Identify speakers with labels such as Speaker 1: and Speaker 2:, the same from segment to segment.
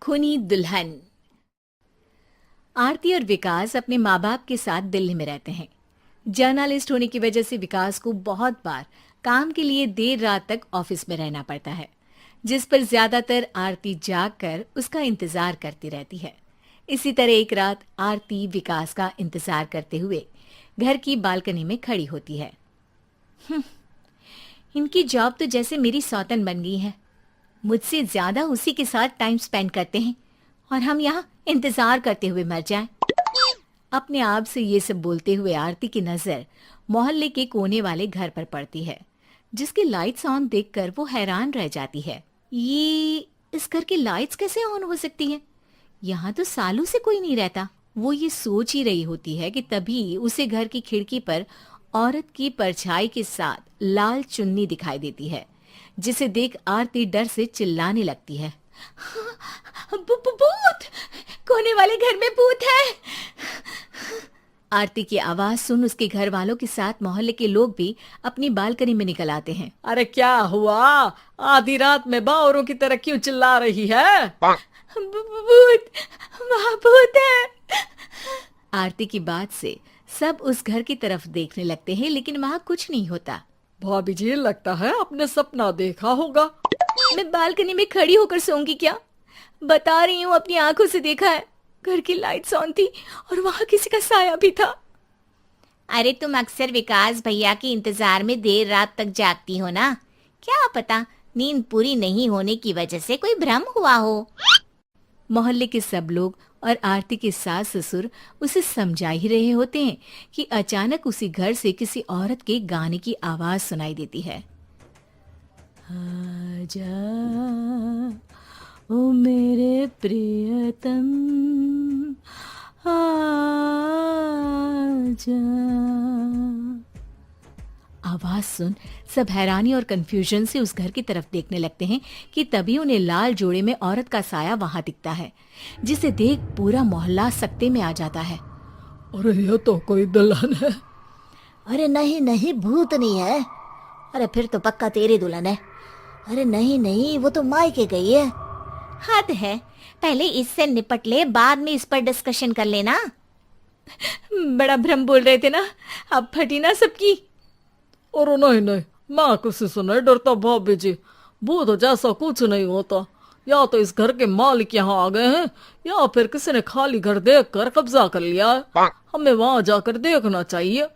Speaker 1: खूनी दुल्हन। आरती और विकास अपने माँ बाप के साथ दिल्ली में रहते हैं। जर्नलिस्ट होने की वजह से विकास को बहुत बार काम के लिए देर रात तक ऑफिस में रहना पड़ता है, जिस पर ज्यादातर आरती जाग कर उसका इंतजार करती रहती है। इसी तरह एक रात आरती विकास का इंतजार करते हुए घर की बालकनी में खड़ी होती है। इनकी जॉब तो जैसे मेरी सौतन बन गई है। मुझसे ज्यादा उसी के साथ टाइम स्पेंड करते हैं और हम यहाँ इंतजार करते हुए मर जाएं। अपने आप से ये सब बोलते हुए आरती की नजर मोहल्ले के कोने वाले घर पर पड़ती है, जिसकी लाइट्स ऑन देखकर वो हैरान रह जाती है। ये इस घर की लाइट्स कैसे ऑन हो सकती हैं? यहाँ तो सालों से कोई नहीं रहता। वो ये सोच ही रही होती है कि तभी उसे घर की खिड़की पर औरत की परछाई के साथ लाल चुन्नी दिखाई देती है, जिसे देख आरती डर से चिल्लाने लगती है। भूत! कोने वाले घर में भूत है! आरती की आवाज सुन उसके घर वालों के साथ मोहल्ले के लोग भी अपनी बालकनी में निकल आते हैं।
Speaker 2: अरे क्या हुआ? आधी रात में बावरों की तरह क्यों चिल्ला रही है?
Speaker 1: भूत! वहाँ भूत है! आरती की बात से सब उस घर की तरफ देखने लगते हैं, लेकिन वहाँ कुछ नहीं होता।
Speaker 2: भाभी जी, लगता है आपने सपना देखा होगा।
Speaker 1: मैं बालकनी में खड़ी होकर सोऊंगी क्या? बता रही हूँ, अपनी आंखों से देखा है। घर की लाइट्स ऑन थी और वहाँ किसी का साया भी था। अरे तुम अक्सर विकास भैया के इंतजार में देर रात तक जागती हो ना? क्या पता नींद पूरी नहीं होने की वजह से कोई भ्रम हुआ हो। मोहल्ले के सब लोग और आरती के सास ससुर उसे समझा ही रहे होते हैं कि अचानक उसी घर से किसी औरत के गाने की आवाज सुनाई देती है। आजा ओ मेरे प्रियतम, आजा। आवाज सुन सब हैरानी और कंफ्यूजन से उस घर की तरफ देखने लगते हैं कि तभी उन्हें लाल जोड़े में औरत का साया वहां दिखता है, जिसे देख पूरा मोहल्ला सकते में आ जाता है।
Speaker 2: अरे ये तो कोई दुल्हन है।
Speaker 3: अरे नहीं नहीं, भूत नहीं है। अरे फिर तो पक्का तेरी दुल्हन है। अरे नहीं नहीं, वो तो मायके गई है।
Speaker 1: हद है, पहले इससे निपट ले, बाद में इस पर डिस्कशन कर लेना। बड़ा भ्रम बोल रहे थे ना, अब फटी ना सबकी।
Speaker 2: और नहीं नहीं, मैं किसी से नहीं डरता भाभी जी। भूत जैसा कुछ नहीं होता। या तो इस घर के मालिक यहाँ आ गए हैं, या फिर किसी ने खाली घर देख कर कब्जा कर लिया है। हमें वहां जाकर देखना चाहिए।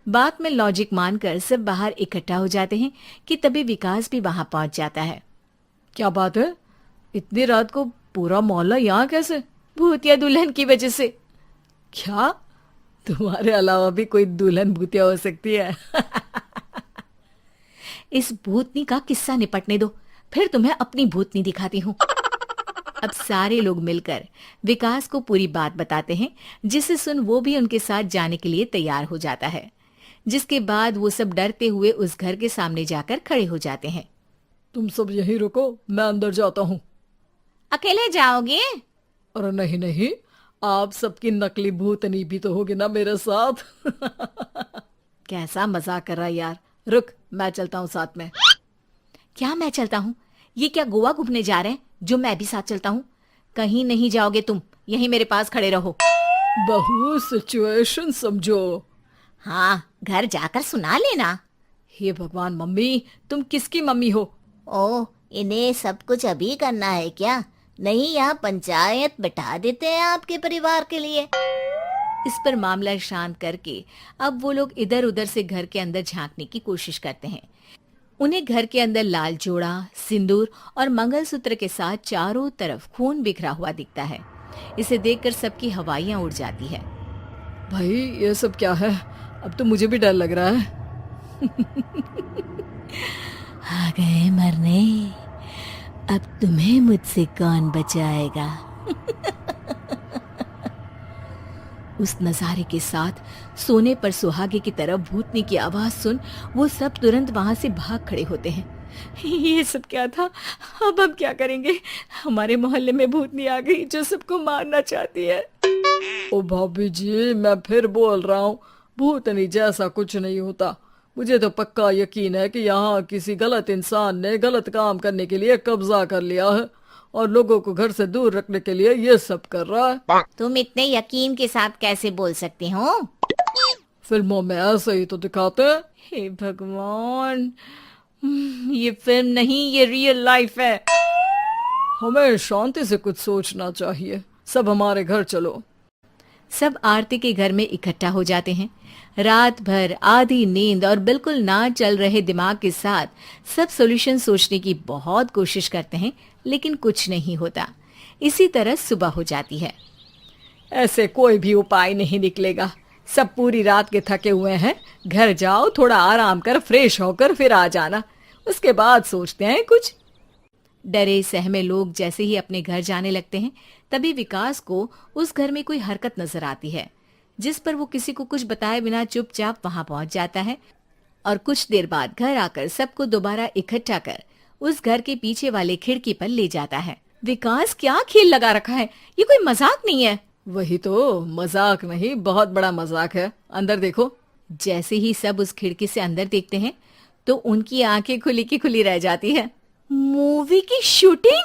Speaker 1: बात में लॉजिक मानकर सब बाहर इकट्ठा हो जाते हैं कि तभी विकास भी वहां पहुंच जाता है।
Speaker 2: क्या बात है? इतनी रात को पूरा मोहल्ला यहाँ कैसे?
Speaker 1: भूतिया दुल्हन की वजह से।
Speaker 2: क्या तुम्हारे अलावा भी कोई दुल्हन भूतिया हो सकती है?
Speaker 1: इस भूतनी का किस्सा निपटने दो, फिर तुम्हें अपनी भूतनी दिखाती हूँ। अब सारे लोग मिलकर विकास को पूरी बात बताते हैं, जिसे सुन वो भी उनके साथ जाने के लिए तैयार हो जाता है। जिसके बाद वो सब डरते हुए उस घर के सामने जाकर खड़े हो जाते हैं।
Speaker 2: तुम सब यहीं रुको, मैं अंदर जाता हूँ।
Speaker 1: अकेले जाओगे?
Speaker 2: अरे नहीं नहीं, आप सबकी नकली भूतनी भी तो होगी ना मेरे साथ।
Speaker 1: कैसा मजाक कर रहा है यार। रुक, मैं चलता हूँ साथ में। क्या मैं चलता हूँ? ये क्या गोवा घूमने जा रहे हैं जो मैं भी साथ चलता हूँ? कहीं नहीं जाओगे तुम, यहीं मेरे पास खड़े रहो।
Speaker 2: बहू, सिचुएशन समझो।
Speaker 3: हाँ, घर जाकर सुना लेना।
Speaker 2: हे भगवान, मम्मी तुम किसकी मम्मी हो?
Speaker 3: ओ, इन्हें सब कुछ अभी करना है क्या? नहीं, यहाँ पंचायत बिठा देते हैं आपके परिवार के लिए।
Speaker 1: इस पर मामला शांत करके अब वो लोग इधर उधर से घर के अंदर झांकने की कोशिश करते हैं। उन्हें घर के अंदर लाल जोड़ा, सिंदूर और मंगलसूत्र के साथ चारों तरफ खून बिखरा हुआ दिखता है। इसे देखकर सबकी हवाइयां उड़ जाती है।
Speaker 2: भाई ये सब क्या है? अब तो मुझे भी डर लग रहा है।
Speaker 1: आ गए मरने, अब तुम्हें मुझसे कौन बचाएगा? उस नजारे के साथ सोने पर सुहागे की तरफ भूतनी की आवाज सुन वो सब तुरंत वहां से भाग खड़े होते हैं। ये सब क्या था? अब हम क्या करेंगे? हमारे मोहल्ले में भूतनी आ गई जो सबको मारना चाहती है।
Speaker 2: ओ भाभी जी, मैं फिर बोल रहा हूँ, भूतनी जैसा कुछ नहीं होता। मुझे तो पक्का यकीन है कि यहाँ किसी गलत इंसान ने गलत काम करने के लिए कब्जा कर लिया है और लोगों को घर से दूर रखने के लिए ये सब कर रहा है।
Speaker 1: तुम इतने यकीन के साथ कैसे बोल सकते हो?
Speaker 2: फिल्मों में ऐसे ही तो दिखाते हैं।
Speaker 1: हे भगवान, ये फिल्म नहीं, ये रियल लाइफ है।
Speaker 2: हमें शांति से कुछ सोचना चाहिए। सब हमारे घर चलो।
Speaker 1: सब आरती के घर में इकट्ठा हो जाते हैं। रात भर आधी नींद और बिल्कुल ना चल रहे दिमाग के साथ सब सॉल्यूशन सोचने की बहुत कोशिश करते हैं, लेकिन कुछ नहीं होता। इसी तरह सुबह हो जाती है।
Speaker 2: ऐसे कोई भी उपाय नहीं निकलेगा। सब पूरी रात के थके हुए हैं। घर जाओ, थोड़ा आराम कर, फ्रेश होकर फिर आ जाना। उसके बाद सोचते हैं कुछ।
Speaker 1: डरे सहमे लोग जैसे ही अपने घर जाने लगते हैं, तभी विकास को उस घर में कोई हरकत नजर आती है, जिस पर वो किसी को कुछ बताए बिना चुपचाप वहां पहुंच जाता है और कुछ देर बाद घर आकर सबको दोबारा इकट्ठा कर उस घर के पीछे वाले खिड़की पर ले जाता है। विकास, क्या खेल लगा रखा है? ये कोई मजाक नहीं है।
Speaker 2: वही तो, मजाक नहीं, बहुत बड़ा मजाक है। अंदर देखो।
Speaker 1: जैसे ही सब उस खिड़की से अंदर देखते हैं तो उनकी आंखें खुली की खुली रह जाती है। मूवी की शूटिंग?